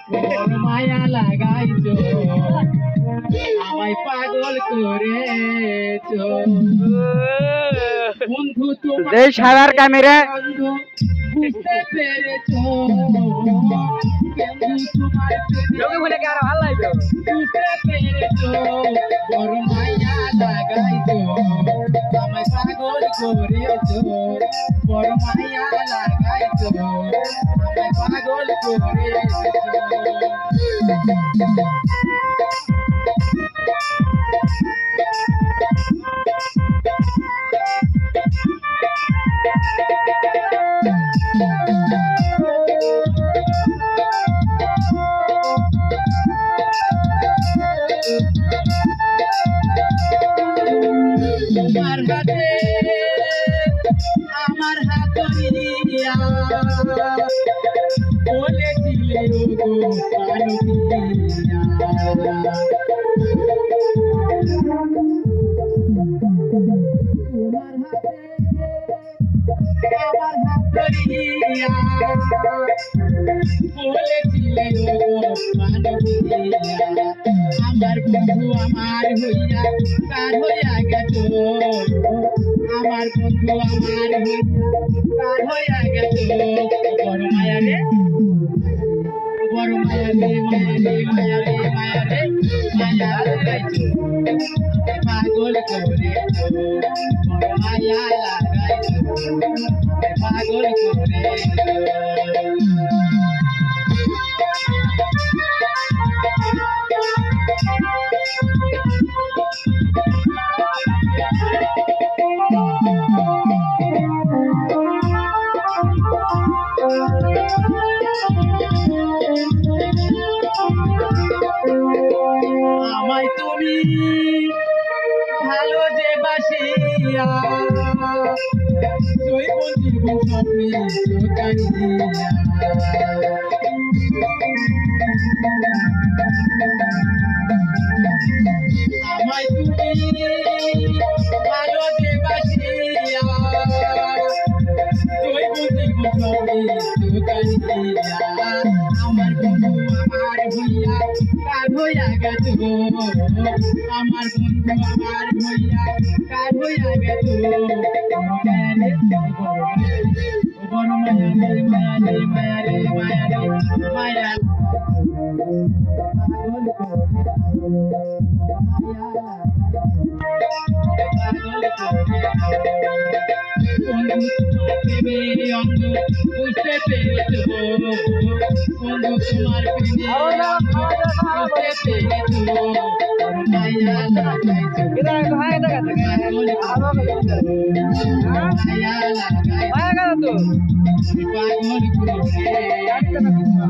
বড় মায়া লাগাইছো আমায় পাগল করেছো বন্ধু তোমার এই সাদার ক্যামেরা বন্ধু বুঝতে পেরেছো বন্ধু তোমার লোকে বলে কি আর ভালো লাগবে বুঝতে পেরেছো বড় মায়া লাগাইছো আমায় পাগল করেছো বড় মায়া লাগাইছো আমায় পাগল করেছো তোমার হাতে আমার হাত নিয়া বলেছিলে গো পানুকিয়া তোমার হাতে আমার হাত নিয়া বলেছিলে গো পানুকিয়া আমার বন্ধু আমার হইয়া কার হইয়া গেছো আমার বন্ধু আমার হইয়া কার হইয়া গেছো বড় মায়া রে বড় মায়া রে মায়া রে মায়া রে মায়া রে মায়া লাগাইছো পাগল করেছো বড় মায়া লাগাইছো পাগল করেছো আমায় তুমি ভালো যে বাসিয়া জৈবন জীবন স্বপ্নে চোখানিয়া আমায় তুমি ভালো যে বাসিয়া জৈবন জীবন স্বপ্নে চোখানিয়া আমার বন্ধু আমার হইয়া কার হইয়া গেছো আমার বন্ধু আমার হইয়া কার হইয়া গেছো বড় মায়া রে মায়া রে মায়া রে মায়া রে মায়া পাগল করেছো বন্ধু তোমার প্রেমে অন্ধ বুঝতে পেরেছো বন্ধু তোমার প্রেমে অন্ধ বুঝতে পেরেছো মায়া লাগাইছো পাগল করেছো মায়া লাগাইছো পাগল করেছো